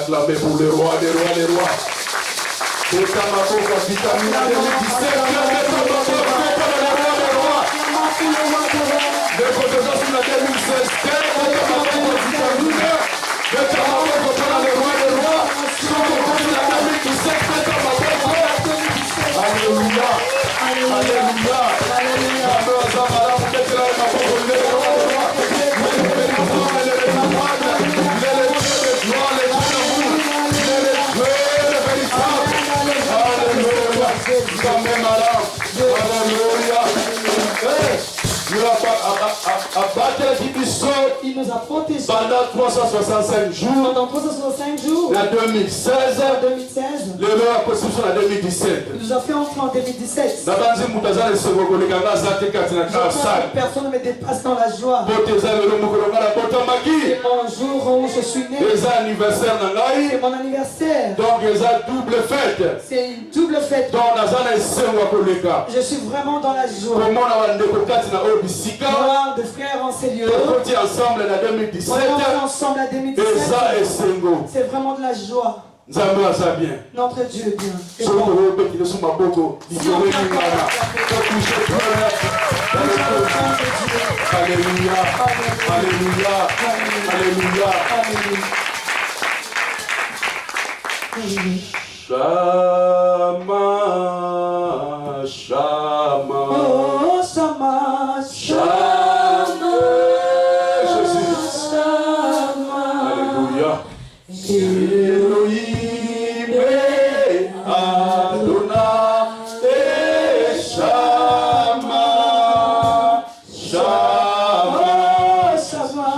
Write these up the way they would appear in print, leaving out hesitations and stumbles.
acclamer pour le roi des rois, les rois. C'est Kamako, vitamine 2017, le protégant sur la 2016, Alléluia, Alléluia, il nous a protégés pendant 365 jours. Pendant 365 jours. En 2016. L'erreur possible sur la 2017. Il nous a fait entrer en 2017. Personne ne me dépasse dans la joie. C'est mon jour où je suis né. C'est mon anniversaire. Donc, double fête. C'est une double fête. Je suis vraiment dans la joie. Voir de frères en ces lieux. On est ensemble en 2017. C'est vraiment de la joie. Notre Dieu est bien. C'est bon. Alléluia. Alléluia. Alléluia. Shama, Shama. Oh, Shama, Shama. Jésus. Alléluia. Elohim Adonai Shama, Shama, Shama,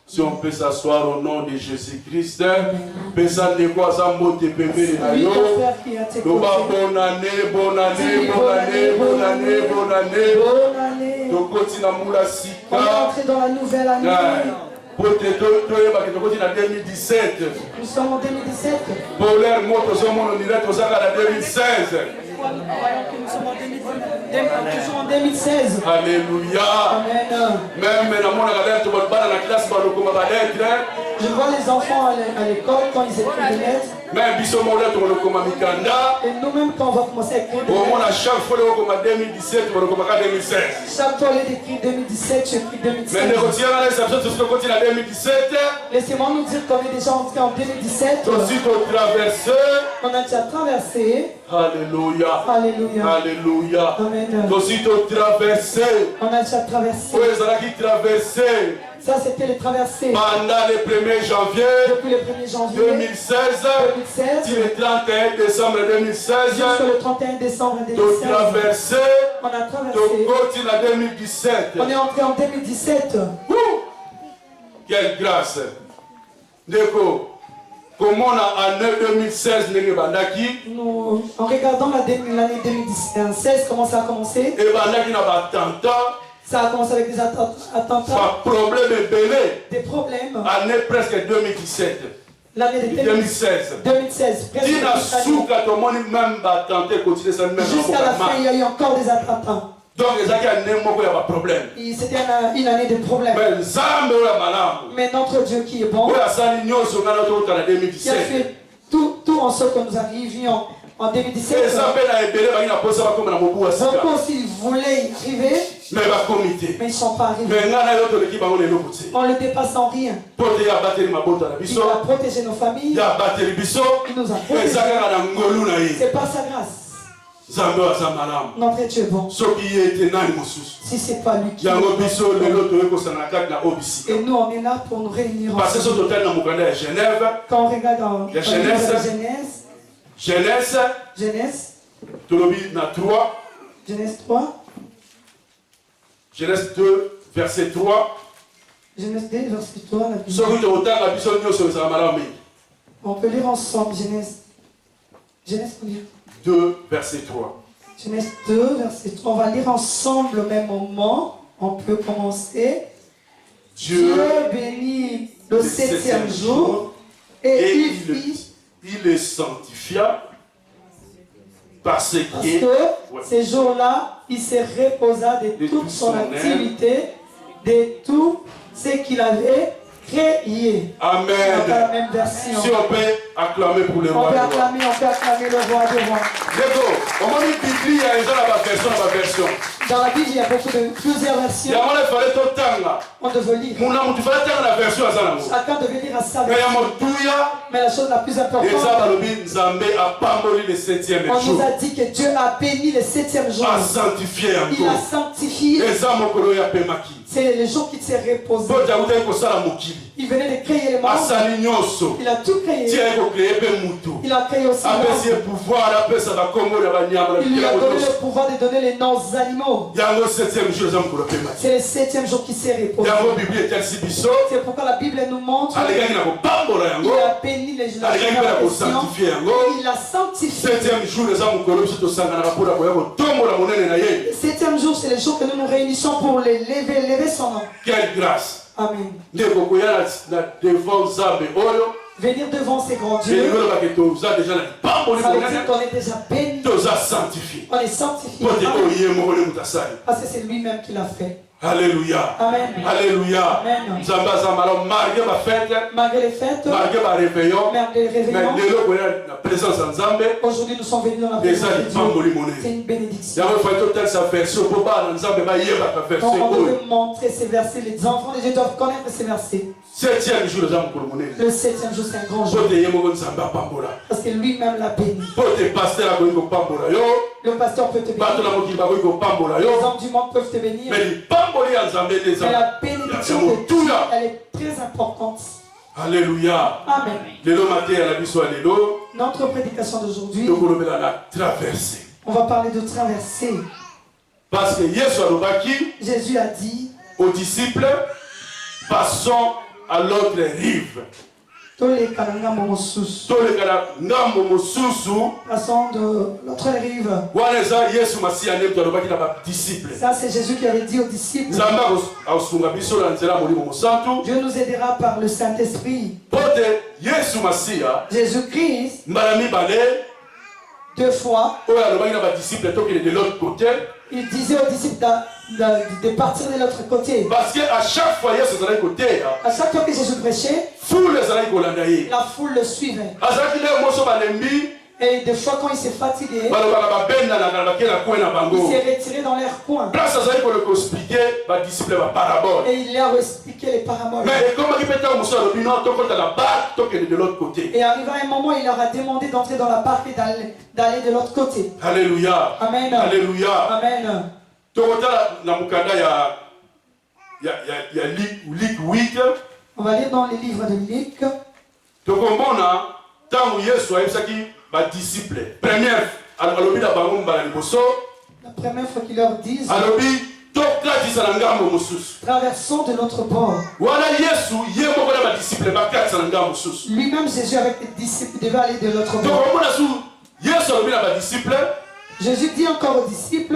Si on peut s'asseoir au nom de Jésus-Christ, bonne année, bonne année, bonne année, bonne année, bonne année. On est entré dans la nouvelle année. Nous sommes en 2017. Pour l'air, moi, nous sommes en 2016. Toujours en 2016. Alléluia. Amen. Même je vois les enfants à l'école quand ils écrivent des lettres. Même et nous-mêmes quand on va commencer à écrire des lettres. chaque fois 2017, chaque fois on écrit 2017, j'écris 2016. Laissez-moi nous dire qu'on est déjà entré en 2017. On a déjà traversé. Alléluia. Alléluia. Alléluia. Amen. On a déjà traversé. Ça, c'était les traversées. Pendant le 1er janvier, depuis le 1er janvier 2016, le 31 décembre 2016, jusqu'au le 31 décembre 2016, on a traversé. On est entré en 2017. Quelle grâce. Déco. comment l'année 2016 n'est bandaki? Nous, en regardant l'année 2016, comment ça a commencé? Et bandaki n'a pas attentat. Ça a commencé avec des attentats. Pas problème et belé. Des problèmes. Année presque 2017. L'année de 2016. 2016. Presque Jusqu'à la fin, il y a eu encore des attentats. Donc, il y a un problème. C'était une année de problèmes. Mais notre Dieu qui est bon, qui a fait tout en sorte que nous arrivions en 2017. Beaucoup aussi voulaient y arriver, mais ils ne sont pas arrivés. On le dépasse en rien. Il a protégé nos familles. Il nous a protégés. C'est par sa grâce. Notre Dieu est bon. Si ce n'est pas lui qui est bon. Et nous, on est là pour nous réunir ensemble. Quand on regarde dans la Genèse, Genèse 3, Genèse 2, verset 3. Genèse 2, verset 3. On peut lire ensemble Genèse. Genèse combien? 2, verset 3. Genèse 2, verset 3. On va lire ensemble au même moment. On peut commencer. Dieu bénit le septième jour et il le sanctifia parce que ces jours-là, il se reposa de toute son activité, de tout ce qu'il avait créé. Amen. La même version. Si on peut acclamer pour le roi. On peut acclamer le roi des rois. Dans la Bible, il y a plusieurs versions. On devait lire. Chacun devait lire à sa version. Mais la chose la plus importante, on nous a dit que Dieu a béni le septième jour. Il a sanctifié. C'est le jour qui s'est reposé. Il venait de créer le monde. Il a tout créé. Il a créé aussi il lui a donné le pouvoir de donner les noms aux animaux. C'est le septième jour qui s'est reposé. C'est pourquoi la Bible nous montre qu'il a béni les jours. Il a sanctifié. Le septième jour, c'est le jour que nous nous réunissons pour lever son nom. Quelle grâce. Amen. Venir devant ces grands dieux, ça veut dire qu'on est déjà béni. On est sanctifié. Parce que c'est lui-même qui l'a fait. Alléluia. Amen. Alléluia. Amen. Malgré les fêtes, malgré les réveillons, aujourd'hui nous sommes venus dans la présence de Dieu. C'est une bénédiction. On veut montrer ces versets. Les enfants de Dieu doivent connaître ces versets. Le septième jour, c'est un grand jour. Parce que lui-même l'a béni. Le pasteur peut te bénir. Les hommes du monde peuvent te bénir. Mais la bénédiction de Dieu, elle est très importante. Alléluia. Amen. Notre prédication d'aujourd'hui, on va parler de traversée. Parce que Jésus a dit aux disciples, passons à l'autre rive. Passons de l'autre rive. Ça, c'est Jésus qui avait dit aux disciples. Dieu nous aidera par le Saint-Esprit. Jésus-Christ, 2 fois, il disait aux disciples de partir de l'autre côté. Parce qu'à chaque fois, à chaque fois que Jésus prêchait, la foule le suivait. Et des fois, quand il s'est fatigué, il s'est retiré dans leur coin. Et il leur expliquait les paraboles. Et arrivé à un moment, il leur a demandé d'entrer dans la barque et d'aller de l'autre côté. Alléluia. Amen. Alléluia. Amen. On va lire dans les livres de Luc. La première fois qu'il leur disent, traversons de l'autre bord. Lui-même, Jésus, avec les disciples, devait aller de l'autre côté. Jésus dit encore aux disciples,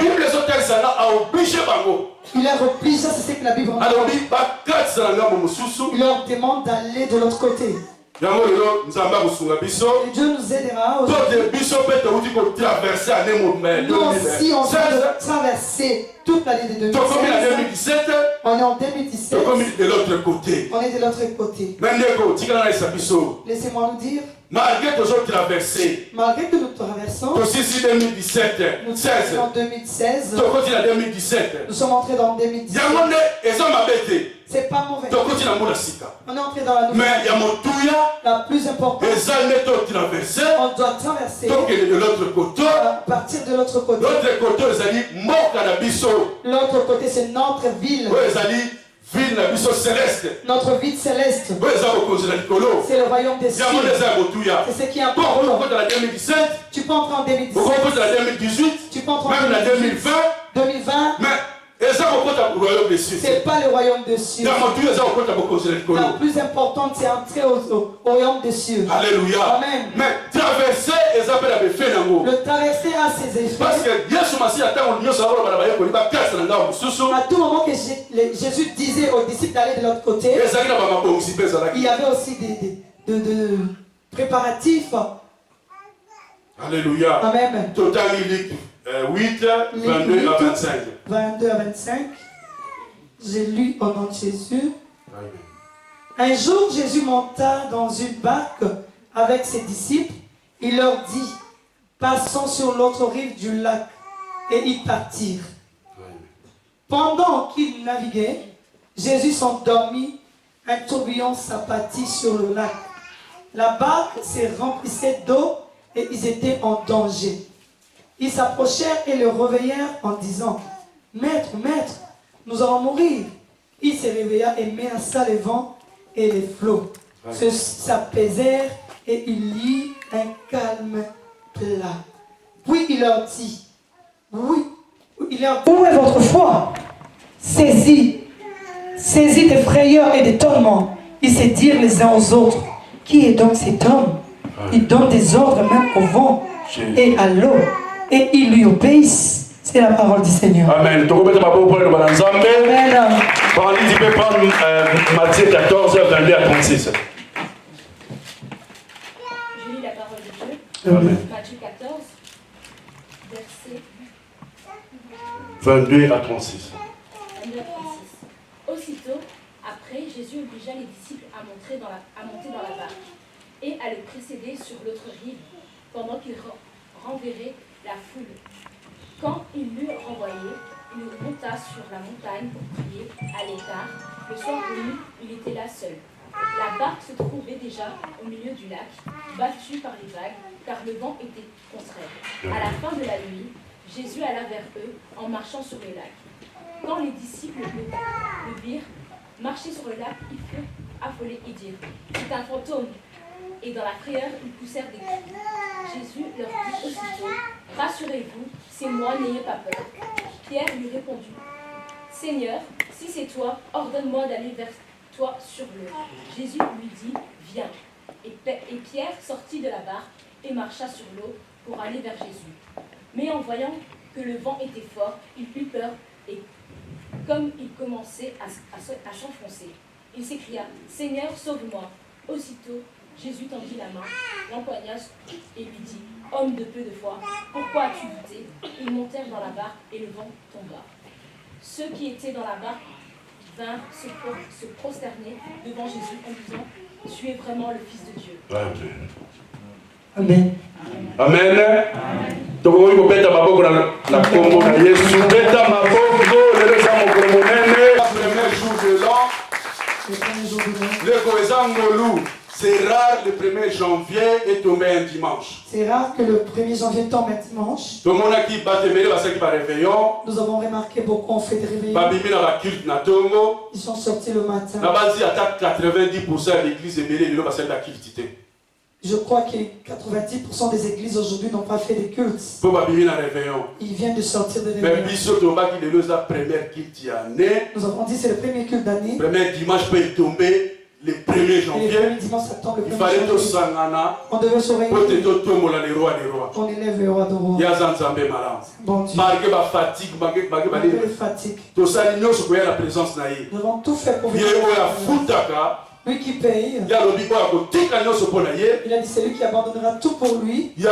il leur oblige, ça c'est ce que la Bible dit. Il leur demande d'aller de l'autre côté. Et Dieu nous aidera aujourd'hui. Nous aussi, on doit traverser toute l'année de 2017. On est en 2017. On est de l'autre côté. Laissez-moi nous dire, malgré que nous traversons, nous sommes en 2016, nous sommes entrés dans 2017. C'est pas mauvais. On est entré dans la nouvelle. Mais la plus importante, on doit traverser partir de l'autre côté. L'autre côté, c'est notre ville. Notre ville céleste. C'est le royaume des cieux. C'est ce qui est important. Tu peux entrer en 2017. Tu peux entrer en 2020. C'est pas le royaume des cieux. La plus importante, c'est entrer au royaume des cieux. Alléluia. Amen. Mais traverser, le traverser a ses effets. Parce que à tout moment que Jésus disait aux disciples d'aller de l'autre côté, il y avait aussi des préparatifs. Alléluia. Amen. Total 8, 22 à 25. 22 à 25. J'ai lu au nom de Jésus. Amen. Un jour, Jésus monta dans une barque avec ses disciples. Il leur dit, passons sur l'autre rive du lac. Et ils partirent. Amen. Pendant qu'ils naviguaient, Jésus s'endormit. Un tourbillon s'abattit sur le lac. La barque se remplissait d'eau et ils étaient en danger. Ils s'approchèrent et le réveillèrent en disant, Maître, Maître, nous allons mourir. Il se réveilla et menaça le vent et les flots. S'apaisèrent et il y eut un calme plat. Puis il leur dit, où est votre foi? Saisis de frayeur et d'étonnement. Ils se dirent les uns aux autres, qui est donc cet homme? Il donne des ordres même au vent et à l'eau. Et ils lui obéissent. C'est la parole du Seigneur. Amen. Amen. Tu peux prendre Matthieu 14, 22 à 36. Je lis la parole de Dieu. Amen. Matthieu 14, verset 22 à 36. 22 à 36. Aussitôt, après, Jésus obligea les disciples à monter dans la barque et à le précéder sur l'autre rive pendant qu'il renverrait la foule. Quand il l'eut renvoyé, il monta sur la montagne pour prier à l'écart. Le soir venu, il était là seul. La barque se trouvait déjà au milieu du lac, battue par les vagues, car le vent était contraire. À la fin de la nuit, Jésus alla vers eux en marchant sur le lac. Quand les disciples le virent marcher sur le lac, ils furent affolés et dirent « C'est un fantôme !» Et dans la frayeur, ils poussèrent des cris. Jésus leur dit aussitôt, « Rassurez-vous, c'est moi, n'ayez pas peur. » Pierre lui répondit, « Seigneur, si c'est toi, ordonne-moi d'aller vers toi sur l'eau. » Jésus lui dit, « Viens. » Et Pierre sortit de la barque et marcha sur l'eau pour aller vers Jésus. Mais en voyant que le vent était fort, il eut peur et comme il commençait à s'enfoncer, il s'écria, « Seigneur, sauve-moi. » Aussitôt, Jésus tendit la main, l'empoigna et lui dit, « Homme de peu de foi, pourquoi as-tu douté ?» Ils montèrent dans la barque et le vent tomba. Ceux qui étaient dans la barque vinrent se prosterner devant Jésus en disant, « Tu es vraiment le Fils de Dieu. » Amen. Amen. Tokoki kobeta maboko na kombo na Yesu. Beta maboko lelo za mokolo monene. Premier jour de l'an. Le Koezangolu. C'est rare le 1er janvier et tomber un dimanche. C'est rare que le 1er janvier tombe un dimanche. Nous avons remarqué beaucoup en fait de réveillon. Ils sont sortis le matin. 90% de l'église est mêlée de la culte. Je crois que 90% des églises aujourd'hui n'ont pas fait de culte. Ils viennent de sortir de réveillon. Nous avons dit c'est le premier culte d'année. Le premier dimanche peut tomber le 1er janvier. il fallait tout sangana. On devait se réunir. On élève le roi de roi. Bon Dieu. Malgré la fatigue, malgré la fatigue. Nous avons tout fait pour venir. Lui qui paye. Il a dit c'est lui qui abandonnera tout pour lui. Il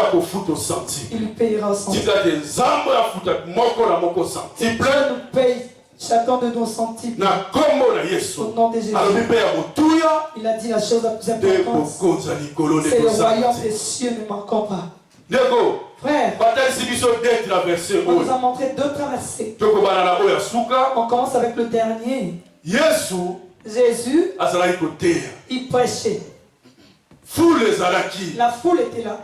lui payera au centime. Dieu nous paye chacun de nos centimes. Au nom de Jésus. Il a dit la chose la plus importante. C'est le royaume des cieux, ne manquons pas. Frère, on nous a montré deux traversées. On commence avec le dernier. Jésus, il prêchait. La foule était là.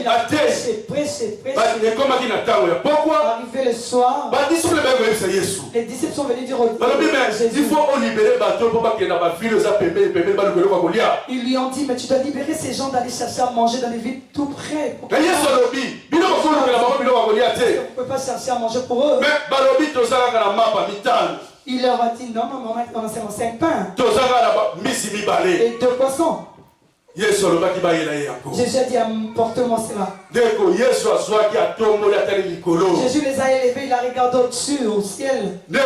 Il a prêché. Arrivé le soir, les disciples sont venus dire au Jésus. Ils lui ont dit, mais tu dois libérer ces gens d'aller chercher à manger dans les villes tout près. On ne peut pas chercher à manger pour eux. Il leur a dit, non, on a 5 pains et 2 poissons. Jésus a dit, apporte-moi cela. Jésus les a élevés, il a regardé au-dessus, au ciel. Il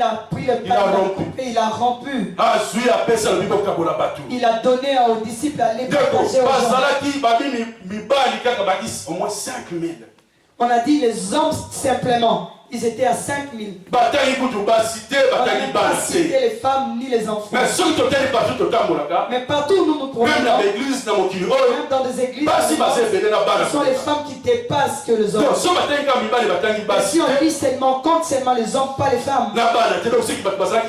a pris le pain et il a rompu. Il a donné aux disciples à les partager aux gens. On a dit les hommes simplement. Ils étaient à 5000. On n'a pas cité les femmes ni les enfants. Mais partout où nous nous promenons, même dans des églises, ce sont les femmes qui dépassent que les hommes. Et si on lit seulement, compte seulement les hommes, pas les femmes.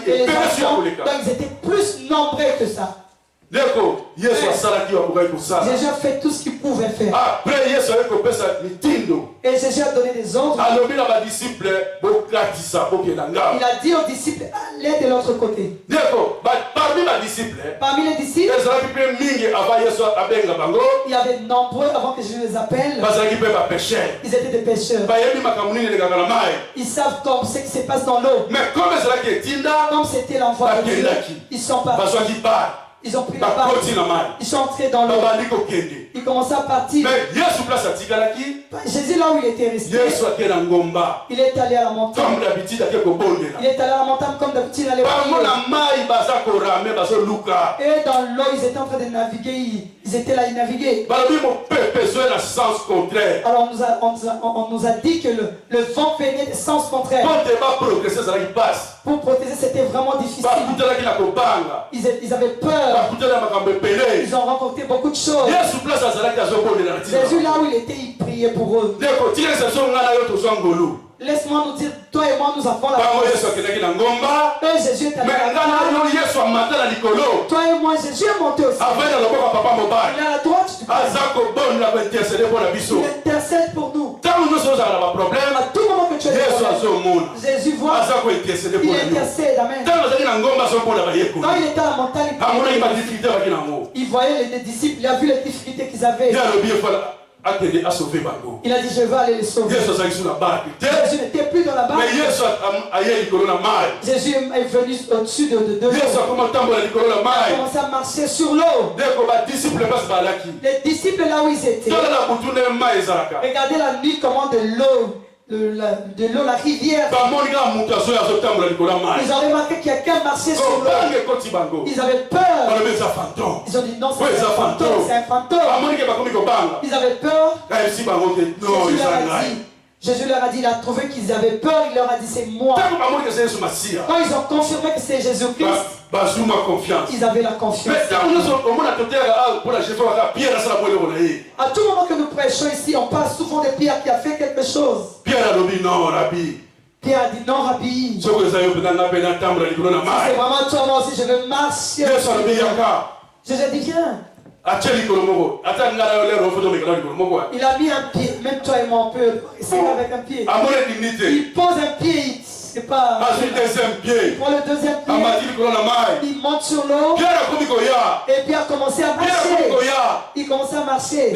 Et les enfants, donc ils étaient plus nombreux que ça. Jésus a fait tout ce qu'il pouvait faire. Et Jésus a donné des ordres. Il a dit aux disciples, allez de l'autre côté. Parmi les disciples, il y avait nombreux avant que Jésus les appelle. Ils étaient des pêcheurs. Ils savent ce qui se passe dans l'eau. Comme c'était l'envoi de Dieu, ils sont partis. Ils ont pris la barque. Ils sont entrés dans l'eau. Ils commençaient à partir. Jésus, là où il était resté, il est allé à la montagne. Il est allé à la montagne comme d'habitude, il allait prier. Et dans l'eau, ils étaient en train de naviguer. Ils étaient là, ils naviguaient. Alors on nous a dit que le vent venait de sens contraire. Pour protéger, c'était vraiment difficile. Ils avaient peur. Ils ont rencontré beaucoup de choses. Jésus, là où il était, il priait pour eux. Laisse-moi nous dire, toi et moi nous avons la parole. Et Jésus est allé à la toi et moi, Jésus est monté aussi. Il est à la droite du Père. Il intercède pour nous. À tout moment que tu es problème, Jésus voit. Il intercède. Amen. Quand il était à la montagne, il voyait les disciples, il a vu les difficultés qu'ils avaient. Il a dit, je vais aller les sauver. Jésus n'était plus dans la barque. Jésus est venu au-dessus de l'eau. Il a commencé à marcher sur l'eau. Les disciples là où ils étaient, regardez la nuit comment de l'eau, la rivière. Ils ont remarqué qu'il y a quelqu'un marché sur l'eau. Ils avaient peur. Ils ont dit non, c'est un fantôme. Ils avaient peur. Jésus leur a dit, il a trouvé qu'ils avaient peur, il leur a dit c'est moi. Quand ils ont confirmé que c'est Jésus-Christ, ils avaient la confiance. À tout moment que nous prêchons ici, on parle souvent de Pierre qui a fait quelque chose. Pierre a dit non, Rabbi. C'est vraiment toi, moi aussi, je veux marcher. Jésus a dit viens. Il a mis un pied, même toi et moi on peut essayer avec un pied. Il pose un pied, c'est pas. Il prend le deuxième pied, il monte sur l'eau, et puis a commencé à marcher. Il commençait à marcher.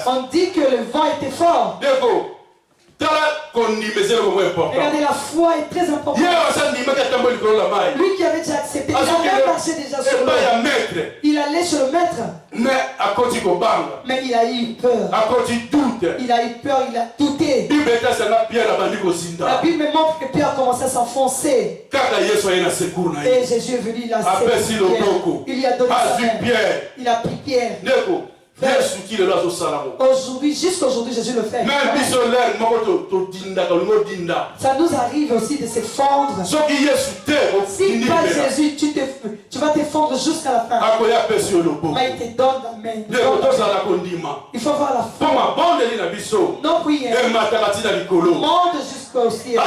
On dit que le vent était fort. Regardez, la foi est très importante. Lui qui avait déjà accepté, il avait marché déjà sur l'eau. Il allait sur le maître. Mais il a eu peur. Il a eu peur, il a douté. La Bible montre que Pierre a commencé à s'enfoncer. Et Jésus est venu, il a secouru Pierre. Il lui a donné sa main. Il a pris Pierre. Aujourd'hui, jusqu'aujourd'hui, Jésus le fait. Ça nous arrive aussi de se fondre. Si pas Jésus, tu vas te fondre jusqu'à la fin. Mais il te donne la main. Il faut avoir la foi. Nos prières montent jusqu'au ciel.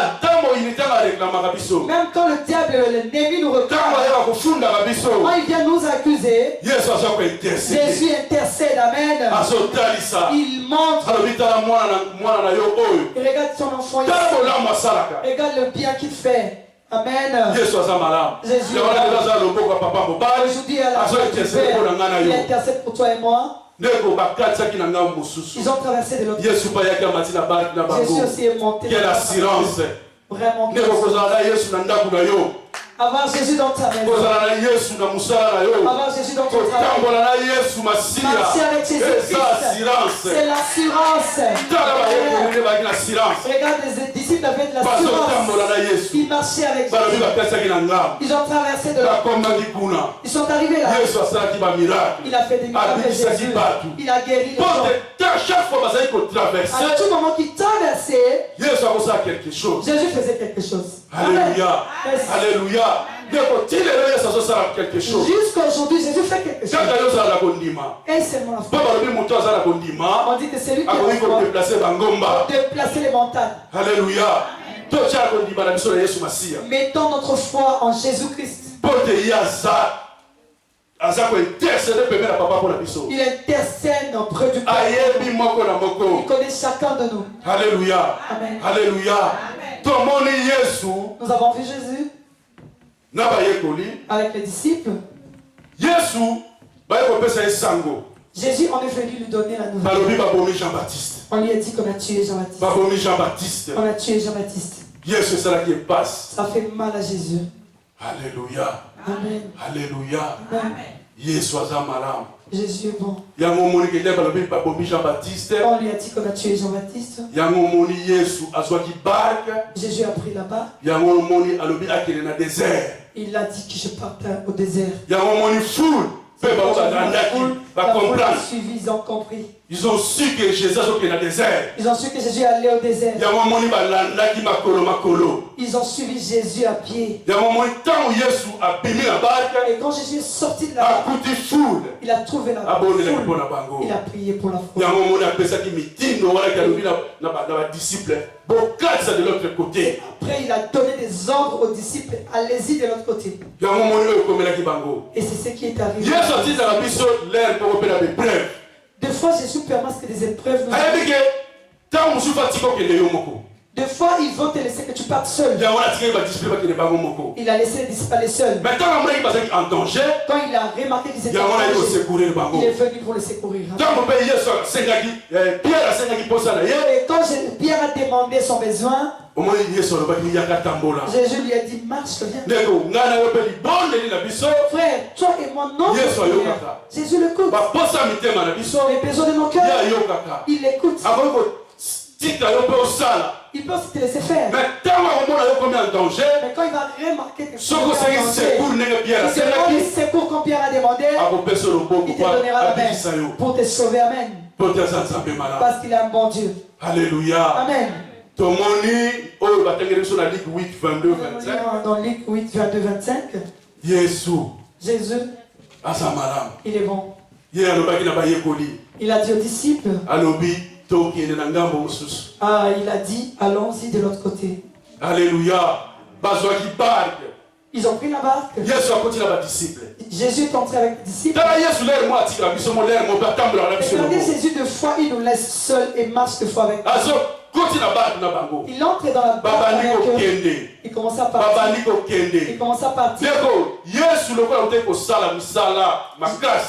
Même quand le diable et l'ennemi nous regardent, quand il vient nous accuser, Jésus intercède. Amen. Il montre. Il regarde son enfant ici. Regarde le bien qu'il fait. Amen. Jésus aujourd'hui à la fin du Père, il intercède pour toi et moi. Ils ont traversé de l'autre côté. Jésus aussi est monté. Quelle assurance. Vraiment. Avoir Jésus dans ta maison. Avoir Jésus dans ton travail. Marcher avec Jésus-Christ. C'est l'assurance. Regarde, les disciples avaient de l'assurance. Ils marchaient avec Jésus. Ils ont traversé de l'autre côté. Ils sont arrivés là. Il a fait des miracles. Jésus. Il a guéri les gens. À tout moment qu'il traversait, Jésus faisait quelque chose. Alléluia. Alléluia. Jusqu'aujourd'hui, Jésus fait quelque chose. Et c'est mon foi. On dit que c'est lui qui a déplacer les montagnes. Alléluia. Mettons notre foi en Jésus-Christ. Il intercède auprès du Père. Il connaît chacun de nous. Alléluia. Amen. Alléluia. Nous avons vu Jésus avec les disciples. Jésus en est venu lui donner la nouvelle. On lui a dit qu'on a tué Jean-Baptiste. On a tué Jean-Baptiste. Ça fait mal à Jésus. Alléluia. Amen. Alléluia. Amen. Jésus est bon. On lui a dit qu'on a tué Jean-Baptiste. Jésus a pris la barque. Il a dit que je parte au désert. Ils ont compris. Ils ont su que Jésus allait au désert. Ils ont su que Jésus allait au désert. Ils ont suivi Jésus à pied. Et quand Jésus est sorti de la barque, il a trouvé la foule. Il a prié pour la foule. Après, il a donné des ordres aux disciples. Allez-y de l'autre côté. Et c'est ce qui est arrivé. Des fois, Jésus permet que des épreuves nous arrivent. Des fois, ils vont te laisser que tu partes seul. Il a laissé les disciples aller seuls. Quand il a remarqué qu'ils étaient en danger, il est venu pour les secourir. Et quand Pierre a demandé son besoin, Jésus lui a dit, marche, viens. Frère, toi et moi, non. Jésus l'écoute. Les besoins de nos cœurs, il l'écoute. Il peut aussi te laisser faire. Mais quand il va remarquer que tu es en danger, il demande le secours comme Pierre a demandé, il te donnera la main pour te sauver. Amen. Parce qu'il est un bon Dieu. Alléluia. Amen. Dans Luc 8, 22, 25. Jésus, il est bon. Il a dit aux disciples, il a dit, allons-y de l'autre côté. Alléluia. Ils ont pris la barque. Jésus est entré avec les disciples. Regardez Jésus de foi, il nous laisse seuls et marche de foi avec nous. Il entre dans la barque avec eux. Il commence à partir. Il commence à partir.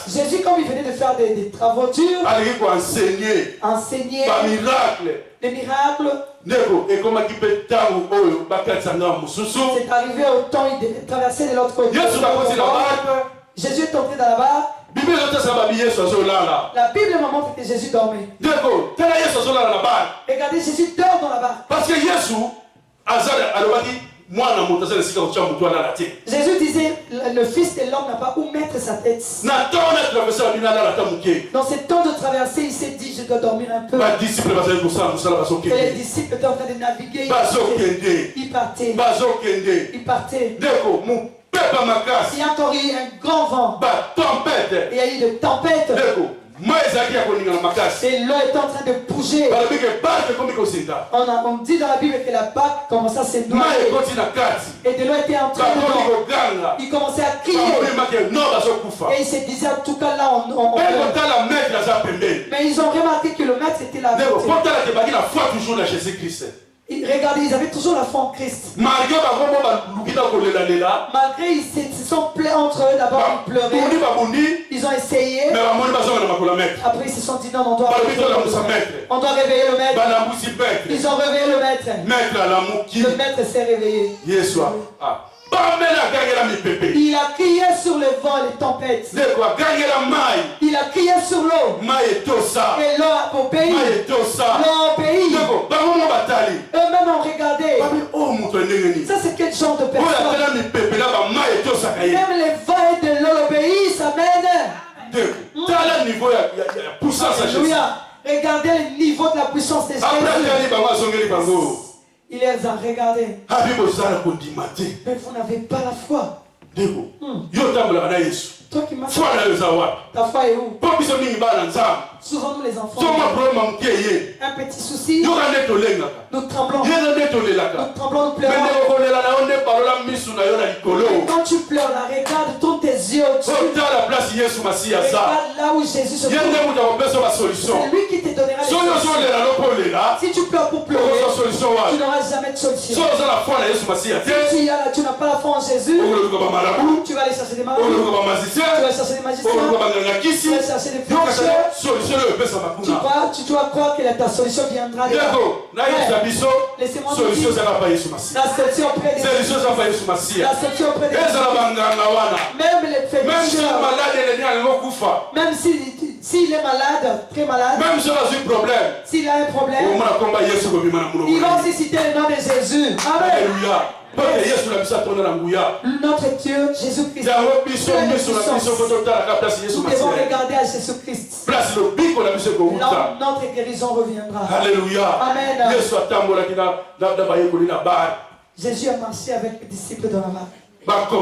Jésus, comme il venait de faire des travaux durs, enseigner les miracles. C'est arrivé au temps, il traversait de l'autre côté. Jésus est entré dans la barque. La Bible me montre que Jésus dormait. Regardez, Jésus dort dans la barque. Parce que Jésus, Jésus disait, le Fils de l'homme n'a pas où mettre sa tête. Dans ce temps de traversée, il s'est dit, je dois dormir un peu. Et les disciples étaient en train de naviguer. Ils partaient. Ils partaient. Il y a encore eu un grand vent. Il y a eu de tempêtes. Et l'eau est en train de bouger. On dit dans la Bible que la barque commençait à se noyer. Et de l'eau était en train de... Il commençait à crier. Et il se disait, en tout cas là, on mais ils ont remarqué que le maître était là. Regardez, ils avaient toujours la foi en Christ. Malgré ils se sont plaints entre eux, d'abord ils pleuraient. Ils ont essayé. Après ils se sont dit non, on doit réveiller le maître. Ils ont réveillé le maître. Le maître s'est réveillé. Il a crié sur le vent et les tempêtes. Il a crié sur l'eau. Et l'eau a obéi. L'eau a obéi. Eux-mêmes ont regardé. Ça c'est quel genre de personne? Même les vents et de l'eau obéissent. Amen. Alléluia. Regardez le niveau de la puissance de Jésus. Il les a regardés. Mais vous n'avez pas la foi. Toi qui m'as ta foi est où? Souvent nous les enfants, un petit souci, nous tremblons. Nous tremblons, nous pleurons. Et quand tu pleures, là, regarde, tourne tes yeux au-dessus. Regarde là où Jésus se trouve. C'est lui qui te donnera les solutions. Si tu pleures pour pleurer, tu n'auras jamais de solution. Si tu n'as pas la foi en Jésus, tu vas aller chercher des marabouts, tu vas aller chercher des magiciens, tu vas aller chercher des frères. Tu dois croire que ta solution viendra de là. Laissez-moi vous dire, la solution auprès des même les féticheurs, même s'il est malade, très malade, même s'il a un problème, il va aussi citer le nom de Jésus. Amen. Notre Dieu, Jésus-Christ. Nous devons regarder à Jésus-Christ. Notre guérison reviendra. Alléluia. Amen. Jésus a marché avec les disciples dans la barque.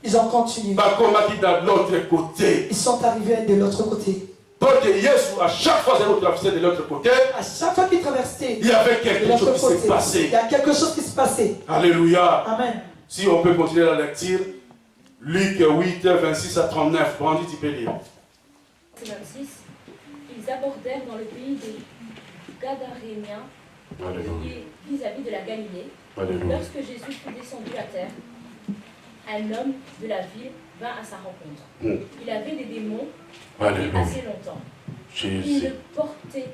Ils ont continué. Ils sont arrivés de l'autre côté. À chaque fois qu'ils traversaient de l'autre côté, il y avait quelque chose qui s'est passé. Il y a quelque chose qui se passait. Alléluia. Amen. Si on peut continuer la lecture, Luc 8, 26 à 39. Brandi, tu peux lire. 26. Ils abordèrent dans le pays des Gadaréniens, vis-à-vis de la Galilée. Alléluia. Lorsque Jésus fut descendu à terre, un homme de la ville vint à sa rencontre. Il avait des démons assez longtemps. Il ne portait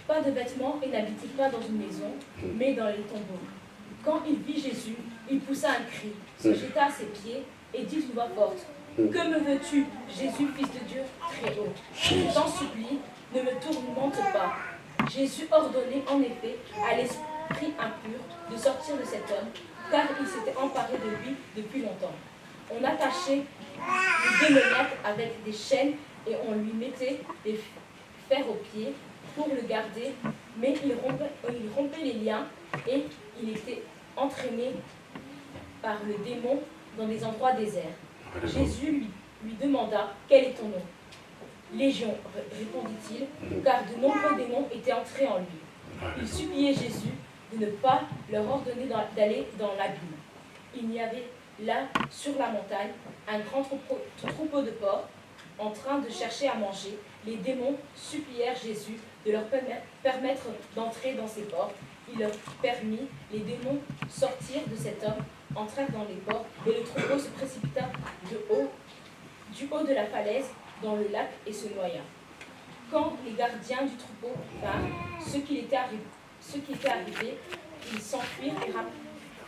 pas de vêtements et n'habitait pas dans une maison, mais dans les tombeaux. Quand il vit Jésus, il poussa un cri, se jeta à ses pieds et dit d'une voix forte, « Que me veux-tu, Jésus, fils de Dieu très haut? Je t'en supplie, ne me tourmente pas. » Jésus ordonnait en effet à l'esprit impur de sortir de cet homme, car il s'était emparé de lui depuis longtemps. On attachait le démoniaque avec des chaînes et on lui mettait des fers aux pieds pour le garder, mais il rompait les liens et il était entraîné par le démon dans des endroits déserts. Jésus lui demanda « Quel est ton nom ?» « Légion, répondit-il, car de nombreux démons étaient entrés en lui. Il suppliait Jésus de ne pas leur ordonner d'aller dans l'abîme. Il y avait là, sur la montagne, un grand troupeau de porcs en train de chercher à manger. Les démons supplièrent Jésus de leur permettre d'entrer dans ces portes. Il leur permit, les démons sortirent de cet homme, entrèrent dans les portes, et le troupeau se précipita du haut de la falaise dans le lac et se noya. Quand les gardiens du troupeau vinrent, ce qui était arrivé, ils s'enfuirent et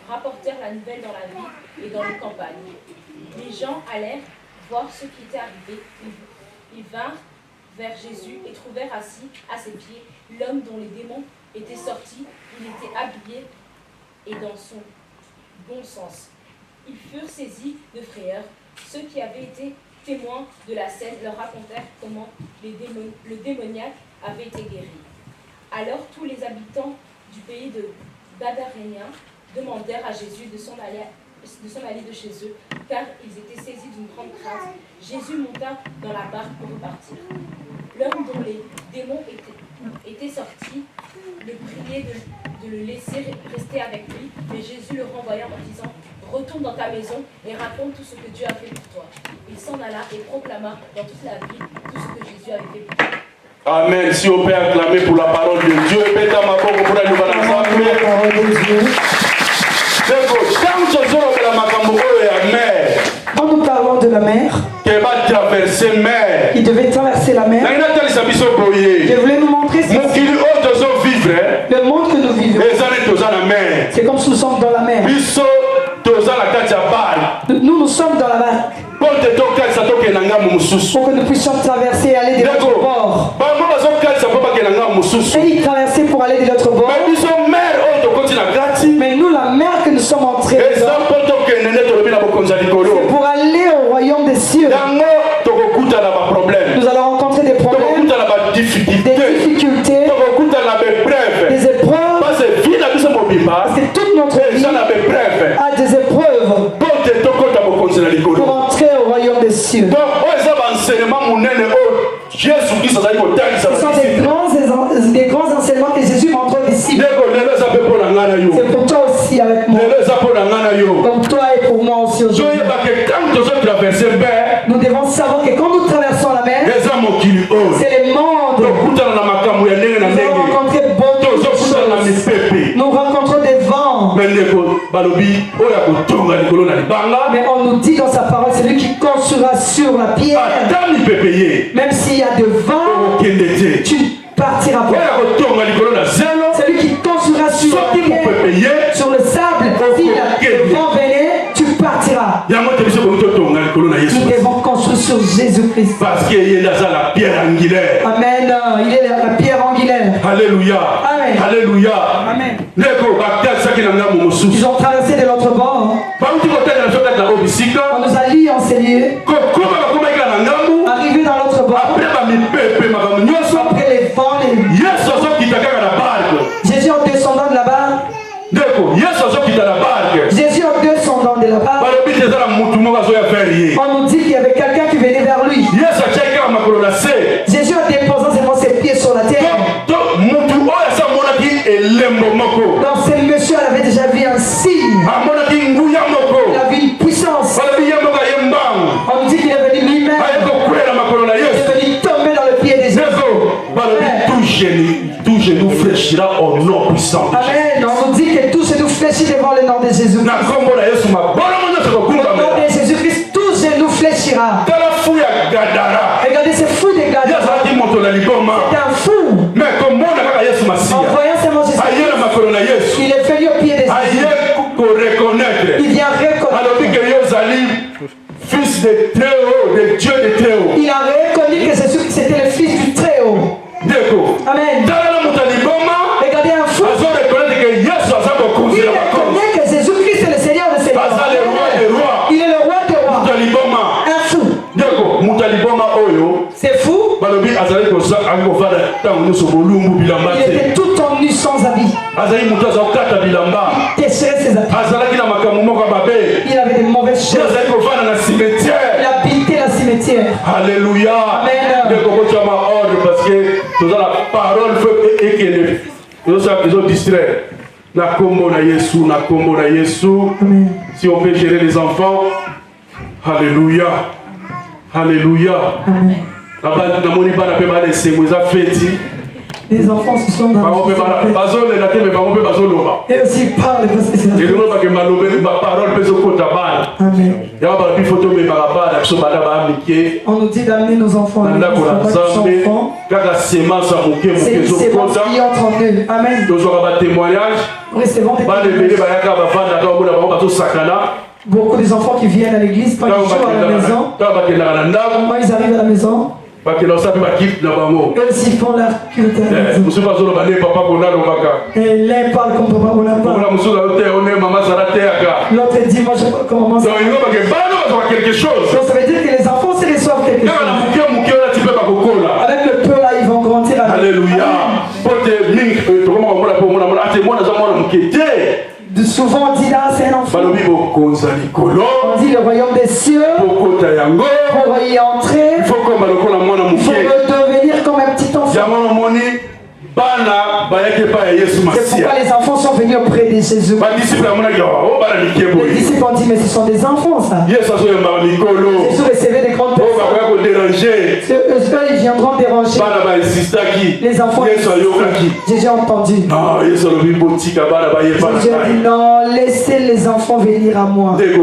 rapportèrent la nouvelle dans la ville et dans les campagnes. Les gens allèrent voir ce qui était arrivé. Ils vinrent vers Jésus et trouvèrent assis à ses pieds l'homme dont les démons étaient sortis. Il était habillé et dans son bon sens. Ils furent saisis de frayeur. Ceux qui avaient été témoins de la scène leur racontèrent comment le démoniaque avait été guéri. Alors tous les habitants du pays de Gadaréniens demandèrent à Jésus de s'en aller de chez eux, car ils étaient saisis d'une grande crainte. Jésus monta dans la barque pour repartir. L'homme dont les démons étaient sortis le priait de le laisser rester avec lui, mais Jésus le renvoya en disant « Retourne dans ta maison et raconte tout ce que Dieu a fait pour toi. » Il s'en alla et proclama dans toute la ville tout ce que Jésus avait fait pour lui. Amen. Si on peut acclamer pour la parole de Dieu, quand nous parlons de la mer, il devait traverser la mer. Je voulais nous montrer le monde que nous vivons. C'est comme si nous sommes dans la mer. Nous sommes dans la barque. Pour que nous puissions traverser et aller de l'autre bord. Et ils traversaient pour aller de l'autre bord. Mais nous, la mer que nous sommes entrés, c'est pour aller au royaume des cieux. Nous allons rencontrer des problèmes, des difficultés, des épreuves. Parce que toute notre vie a des épreuves pour entrer au royaume des cieux. Ce sont des grands enseignements que Jésus montre aux disciples. C'est pour toi aussi avec moi. Comme toi et pour moi aussi aujourd'hui. Nous devons savoir que quand nous traversons la mer, c'est le monde. Nous allons rencontrer beaucoup de choses. Nous rencontrons des vents. Mais on nous dit dans sa parole, c'est lui qui construira sur la pierre. Même s'il y a de vent, tu ne partiras pas. C'est lui qui construira sur la pierre, sur le sable. Si le vent venait, tu partiras. Nous devons construire sur Jésus-Christ. Parce qu'il est la pierre angulaire. Amen. Il est la pierre angulaire. Alléluia. Amen. Alléluia. Amen. Ils ont traversé de l'autre bord. On nous a liés en ces lieux. Arrivé dans l'autre bord. Après les vents, Jésus en descendant de la barque. Jésus en descendant de la barque. On nous dit qu'il y avait quelqu'un qui venait vers lui. Jésus en déposant seulement ses pieds sur la terre. Donc ce monsieur avait déjà vu un signe. Il a vu une puissance. On nous dit qu'il est venu lui-même. Il est venu tomber dans le pied des Jésus. Tout genou fléchira au nom puissant de Jésus. Amen. On nous dit que tout genou fléchit devant le nom de Jésus. Le nom de Jésus-Christ, tout genou fléchira. Regardez, c'est fou de Gadara. C'est un fou. En voyant seulement Jésus, il est venu au pied des Jésus. Il vient reconnaître. Fils de Très-Haut, de Dieu de Très-Haut. Il a reconnu que c'était le fils du Très-Haut. Amen. Regardez un fou. Il reconnaît que Jésus-Christ est le Seigneur de Seigneurs. Il est le roi des rois. Un fou. C'est fou. Il était tout en nu sans habit. Il déchirait ses habits. Il avait des mauvaises choses. Il habitait la cimetière. Alléluia. Amen. Parce que la parole et que les autres distraits. Na kombo na Yesu. Si on peut gérer les enfants. Alléluia. Alléluia. Amen. Les enfants se sont dans et aussi parlent parce que c'est on nous dit d'amener nos enfants. C'est une sémence qui entre en eux. Amen. Recevons des beaucoup des enfants qui viennent à l'église quand ils jouent à la maison. Quand ils arrivent à la maison, eux aussi font leur culte à la maison. Et l'un parle comme papa Bonapa. L'autre dit moi je parle comme maman. Donc ça veut dire que les enfants se reçoivent quelque chose. Avec le peu là ils vont grandir. Alléluia. Souvent on dit là c'est un enfant. On dit le royaume des cieux. Pour y entrer, il faut redevenir comme un petit enfant. C'est pourquoi les enfants sont venus auprès de Jésus. Les disciples ont dit mais ce sont des enfants ça. Jésus recevait des grandes personnes. Eux ils viendront déranger. Les enfants. Jésus a entendu. Jésus a dit non, laissez les enfants venir à moi. Les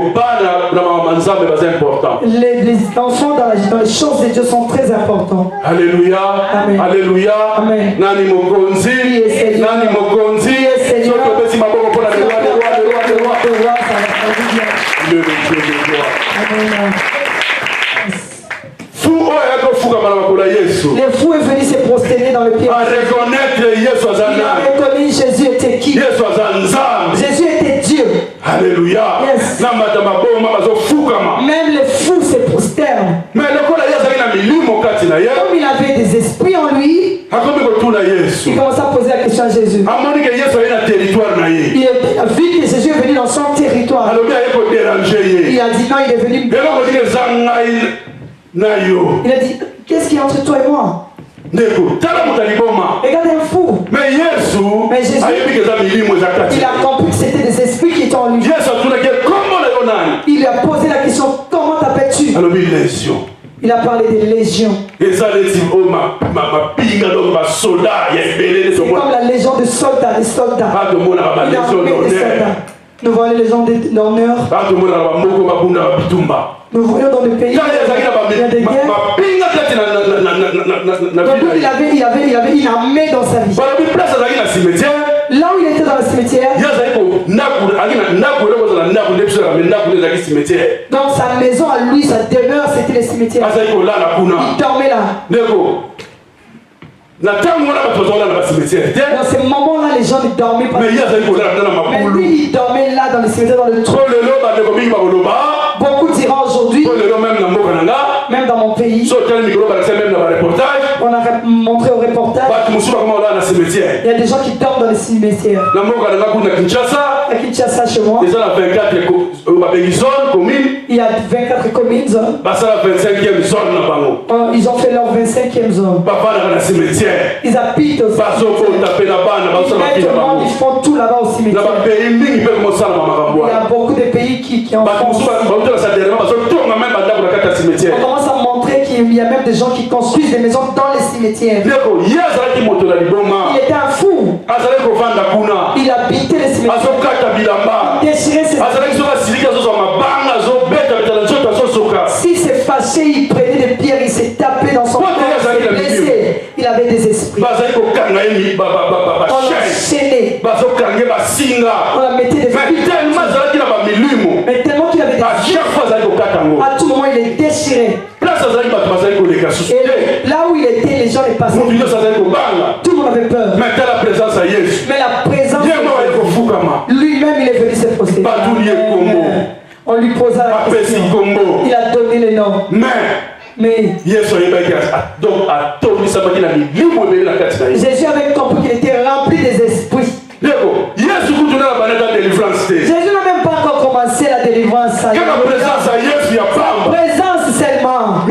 enfants dans les choses de Dieu sont très importants. Alléluia. Amen. Alléluia. Amen. Nani mokonzi, nani mokonzi, soki opesi maboko pour la loi. Le fou est venu se prosterner dans le pied. À reconnaître Jésus. Il a reconnu Jésus était qui? Jésus était Dieu. Alléluia. Yes. Même les fous se prosternent. Mais comme il avait des esprits en lui, il commence à poser la question à Jésus. Il a vu que Jésus est venu dans son territoire. Il a dit non, il est venu. Il a dit, qu'est-ce qu'il y a entre toi et moi? Regardez un fou. Mais Jésus, il a compris que c'était des esprits qui étaient en lui. Il lui a posé la question, comment t'appelles-tu? Il a parlé des légions. C'est comme la légion de soldats, les soldats. Il a armé des soldats. Nous voyons les légions d'honneur. Nous voyons dans le pays, il y a des guerres. Donc il avait une armée dans sa vie. Là où il était dans le cimetière, dans sa maison à lui, sa demeure, c'était le cimetière. Il dormait là. Dans ces moments-là, les gens ne dormaient pas. Mais lui, il dormait là dans le cimetière, dans le trou. Beaucoup diront aujourd'hui, même dans mon pays, on a montré au reportage, il y a des gens qui dorment dans le cimetière. À Kinshasa, chez moi, il y a 24 communes. Ils ont fait leur 25e zone. Ils habitent au cimetière. Ils font tout là-bas au cimetière. Il y a beaucoup de pays qui en font. On commence à montrer qu'il y a même des gens qui construisent des maisons dans les cimetières. Il était un fou. Il habitait les cimetières. Il déchirait ses si c'est fâché, il prenait des pierres, il s'est tapé dans son corps, il s'est blessé. Il avait des esprits. On l'enchaînait. On la mettait des mais tellement qu'il avait des à tout moment il est déchiré. Et là où il était, les gens les passaient. Tout le monde avait peur. Mais la présence lui-même il est venu se poster. On lui posa la question. Il a donné le nom. Mais Jésus avait compris qu'il était rempli des esprits. Jésus n'a même pas encore commencé la délivrance. Sa présence seulement.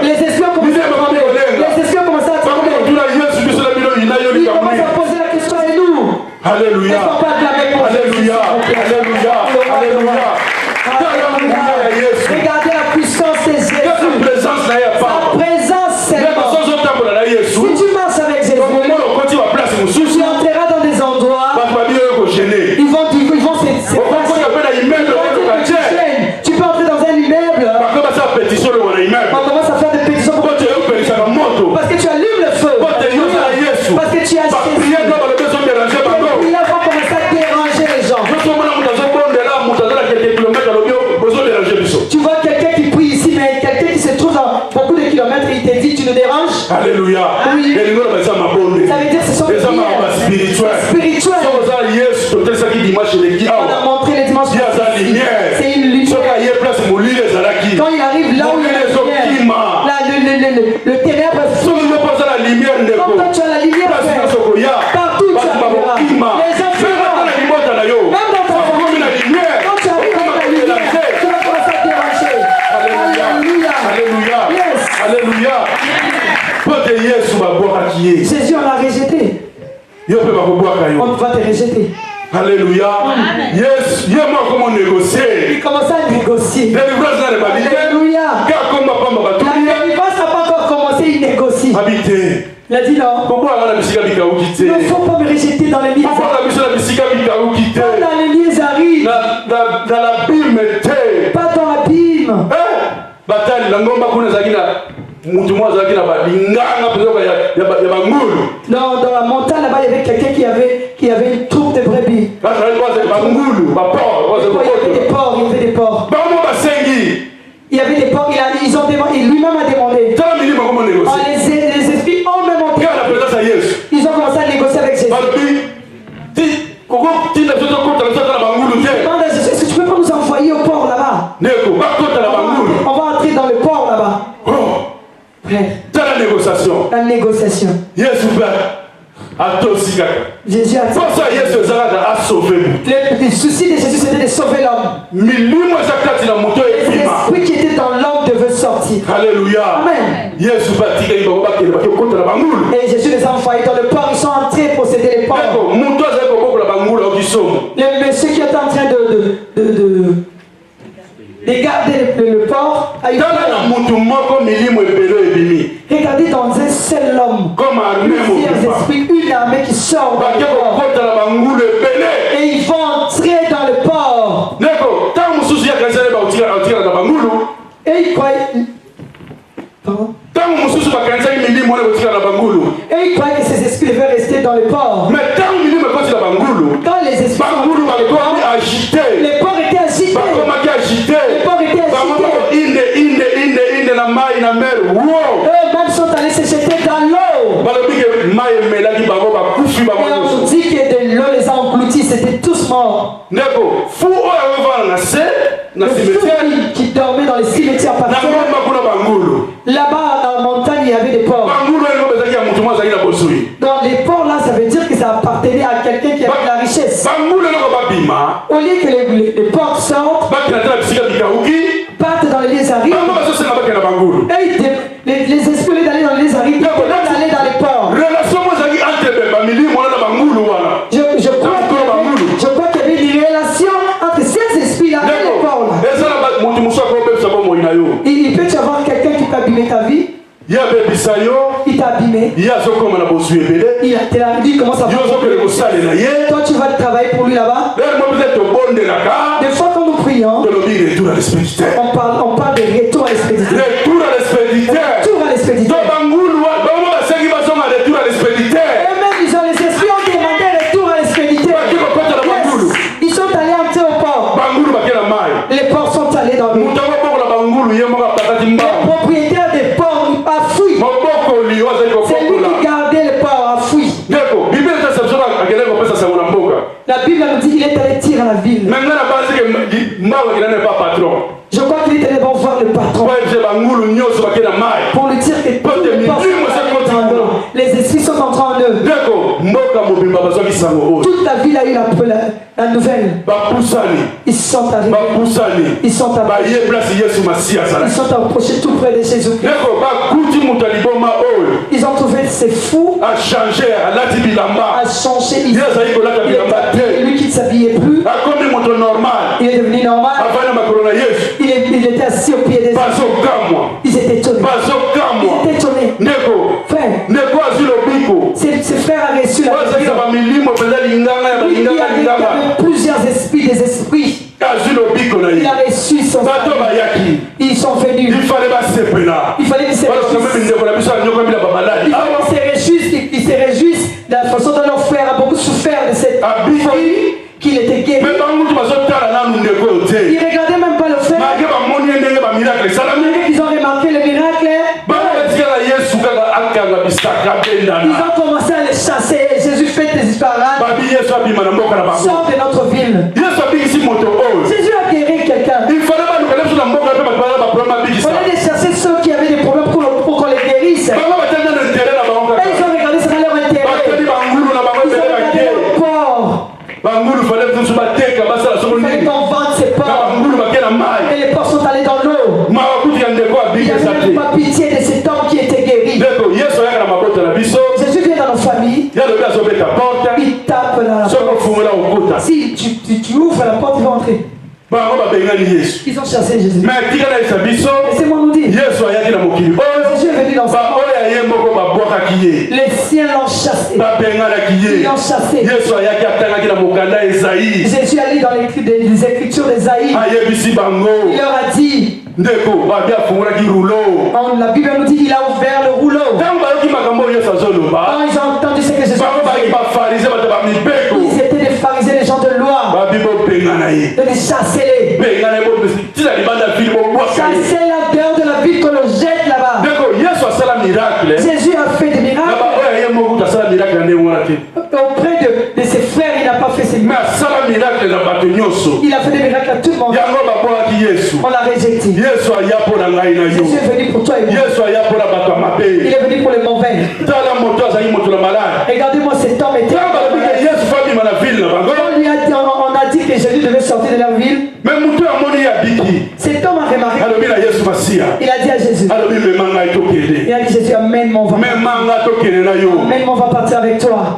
Les esprits ont commencé à trembler. Les esprits ont commencé à trembler. Il commence à poser la question à nous. Alléluia. Alléluia. Alléluia. Alléluia. Regardez la puissance de Jésus. Sa présence seulement. Si tu marches avec Jésus, Alléluia. Oui. Ça veut dire que ce sont des prières spirituelles. On a montré les dimanches. C'est une lumière. Quand il arrive là où il y a la lumière, là, le ténèbre est fou. Quand tu as la lumière, partout tu as la lumière. Les gens feront. Même dans ta famille, quand tu arrives dans la lumière, tu vas commencer à déranger. Alléluia. Alléluia. Jésus, on l'a rejeté. On va te rejeter. Alléluia. Yes, il commence à négocier. Alléluia. La délivrance n'a pas encore commencé, il négocie. Il a dit non. Il ne faut pas me rejeter dans les lieux. Pas dans les lieux arides. Pas dans l'abîme. Non, dans la montagne là-bas, il y avait quelqu'un qui avait une troupe de brebis. Il y avait des porcs. Il y avait des porcs, ils ont demandé, lui-même a demandé. Les esprits ont même monté. Ils ont commencé à négocier avec Jésus. Demande à Jésus, est-ce que tu peux pas nous envoyer au port là-bas? On va entrer dans le port là-bas. Frère. La négociation. Jésus a sauvé. Le souci de Jésus c'était de sauver l'homme. L'esprit qui était dans l'homme devait sortir. Alléluia. Amen. Et Jésus les a envoyés dans le port. Ils sont entrés pour posséder les ports. Le monsieur qui est en train de garder le port a eu peur. Regardez dans un seul homme, plusieurs esprits, une armée qui sort dans le port. Et ils vont entrer dans le port. Et ils croient. Pardon? Et ils croient que ces esprits devaient rester dans le port. Quand les esprits sont dans le port, les ports étaient agités. Les ports étaient agités. Eux-mêmes sont allés se jeter dans l'eau. Et on dit que de l'eau les a engloutis, c'était tous morts. Le fou qui dormait dans les cimetières par terre. Là-bas, dans la montagne, il y avait des porcs. Dans les porcs là, ça veut dire que ça appartenait à quelqu'un qui avait de la richesse. Au lieu que les porcs sortent, partent dans les lieux arides, et les esprits d'aller dans les lieux arides, d'aller dans les ports. Je crois qu'il y avait une relation entre ces esprits-là et les porcs là. Il peut y avoir quelqu'un qui peut abîmer ta vie. Il t'a abîmé. Il commence à voir. Toi tu vas travailler pour lui là-bas. Des fois quand nous prions, on parle de retour à l'expéditeur. Retour à l'expéditeur. Eux-mêmes ils ont les esprits ont demandé retour à l'expéditeur. Ils sont allés entrer au port. Les ports sont allés dans l'eau. Le propriétaire des ports a fui. C'est lui qui gardait les ports a fui. La Bible nous dit qu'il est allé tirer la ville. Je crois qu'il est allé voir le patron pour lui dire que tous les ports sont en eux. Les esprits sont entrés en eux. Toute la ville a eu la nouvelle. Ils sont arrivés. Ils sont approchés tout près de Jésus. Ils ont trouvé ces fous à changer. Lui qui ne s'habillait plus, il est devenu normal. Il était assis au pied des hommes. Ils étaient étonnés. Frère, ses frères ont reçu la il y avait plusieurs esprits, des esprits. Il a reçu son ils sont venus. Il fallait qu'ils se réjouissent de la façon dont leur frère a beaucoup souffert de cette folie qu'il était guéri. Ils regardaient même pas le frère. Ils ont remarqué le miracle. ont commencé à les chasser. Et Jésus fait des histoires. Sors de notre ville. Jésus a guéri quelqu'un. Il fallait aller chercher ceux qui avaient des problèmes pour qu'on les guérisse. Et ils ont regardé ça dans leur intérêt. Ils ont regardé leur porc. Il fallait qu'on vende ces porcs. Et les porcs sont allés dans l'eau. Il n'y avait même pas pitié de cet homme qui était guéri. Jésus vient dans nos familles. Il tape dans la porte. Si tu ouvres la porte, il va entrer. Ils ont chassé Jésus. Laissez-moi nous dire. Jésus est venu dans ce monde. Les siens l'ont chassé. Ils l'ont chassé. Jésus a lu dans les écritures d'Ésaïe. Il leur a dit. La Bible nous dit qu'il a ouvert le rouleau. Quand ils ont entendu ce que Jésus a fait, ils étaient des pharisiens, des gens de loi. De les chasser. Chasser la dehors de la ville, qu'on le jette là-bas. Jésus a fait des miracles. Auprès de ses frères, il n'a pas fait ses miracles. Il a fait des miracles à tout le monde. On l'a rejeté. Jésus est venu pour toi et moi. Il est venu pour les mauvais. Regardez-moi, cet homme était. On a dit que Jésus devait sortir de la ville. Cet homme a remarqué. Il a dit à Jésus. Il a dit Jésus, amène mon vin. Amène mon vin partir avec toi.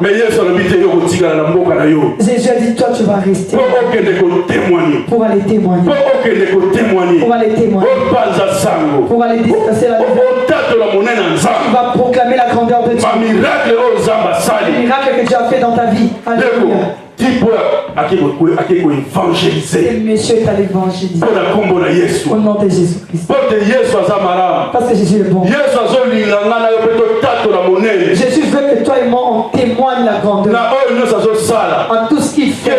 Jésus a dit toi tu vas rester. Pour aller témoigner. Pour aller témoigner. Pour aller disperser la lumière. Tu vas proclamer la grandeur de Dieu. Les miracles que tu as fait dans ta vie. Alléluia. Et monsieur est à l'évangéliser. Au nom de Jésus-Christ. Parce que Jésus est bon. Jésus veut que toi et moi on témoigne la grandeur. En tout ce qu'il fait.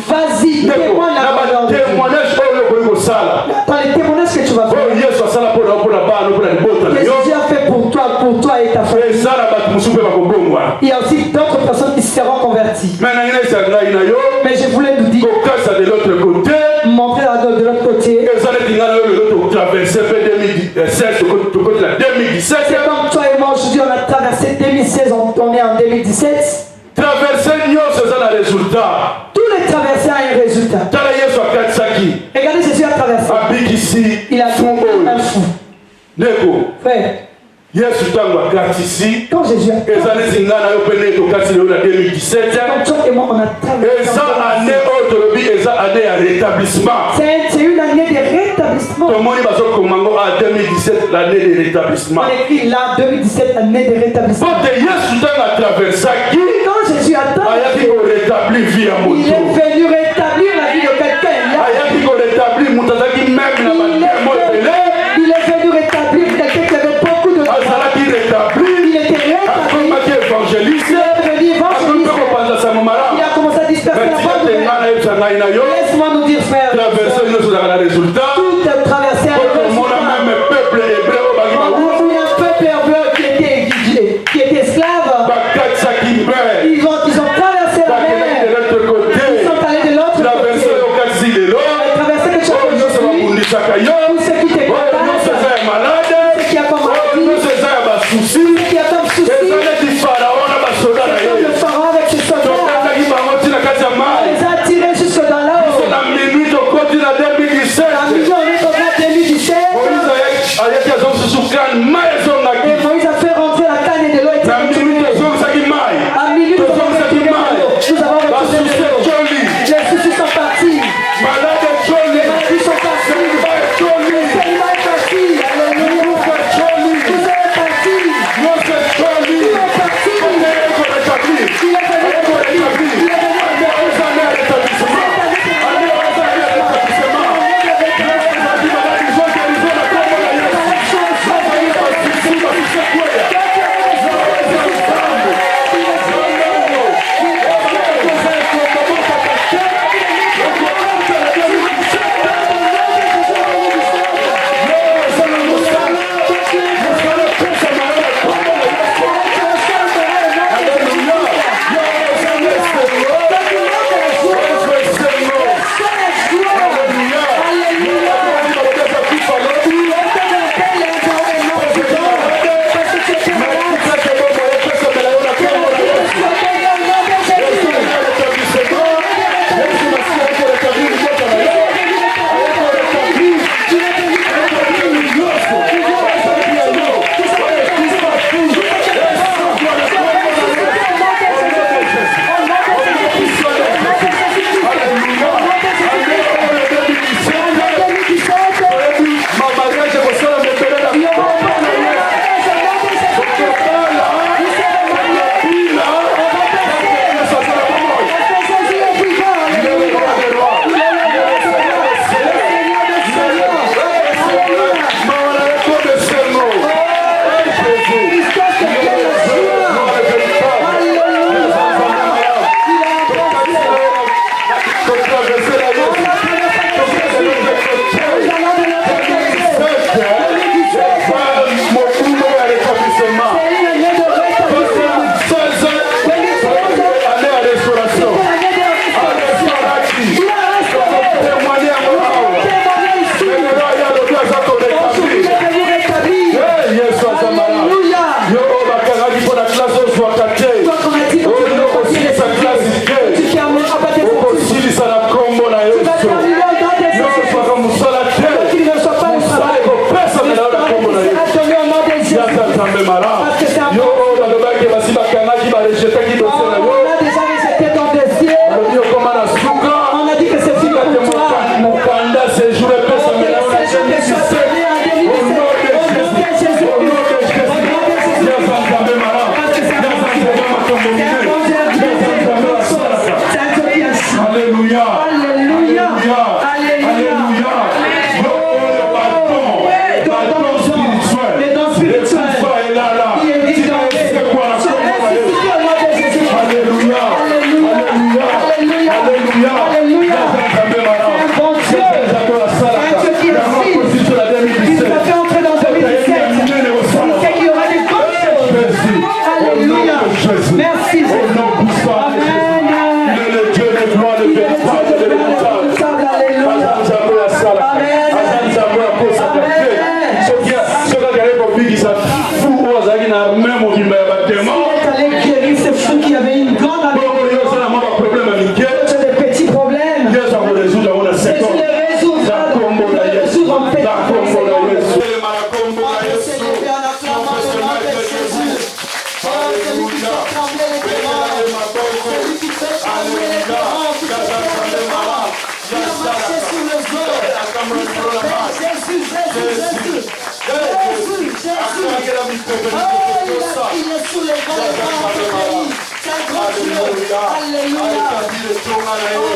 Vas-y, témoigne la grandeur de Dieu. Dans les témoignages que tu vas faire. Que Jésus a fait pour toi et ta famille. Il y a aussi d'autres personnes qui seront converties. Mais je voulais nous dire, montrer de l'autre côté. C'est comme toi et moi aujourd'hui, on a traversé 2016, on est en 2017. Tous les traversées ont un résultat. Regardez, Jésus a traversé. Il a fait un fou. Frère. Quand Jésus a traversé, comme toi et moi, on a traversé. C'est une année de rétablissement. On écrit là 2017, année de rétablissement. Quand Jésus a traversé, il est venu rétablir la vie de quelqu'un. Il est venu rétablir quelqu'un qui avait beaucoup de droits. Il était rétabli. Il a commencé à disperser la bonne. Laisse-moi nous dire, frère. Tout est traversé à un peuple hébreu qui était esclave. Ils ont traversé la mer. Ils sont allés de l'autre côté. La traversée que tu as aujourd'hui, tout ce qui t'est malade, ce qui a comme maladie, ce qui a comme souci, le pharaon avec ses soldats, les a tirés jusque dans là-haut. La minuit on est au mois 2017. Et Moïse a fait rentrer la canne et de l'eau. À minuit nous avons retiré de l'eau. Nous avons retiré de l'eau. Les soucis sont partis. Les maladies sont partis.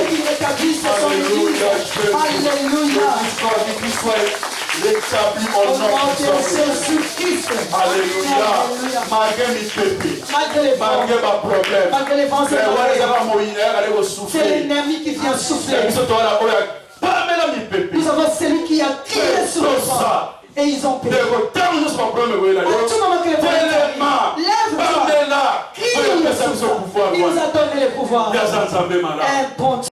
qu'il rétablisse son Église. Alléluia. Rétabli au nom de Jésus-Christ. Alléluia. Malgré mes pépés, malgré ma problème, c'est l'ennemi qui vient souffler. Nous avons celui qui a crié sur le vent. Et ils ont payé. À tout moment que le problème lève-toi, crie, il nous a donné le pouvoir. Un bon Dieu.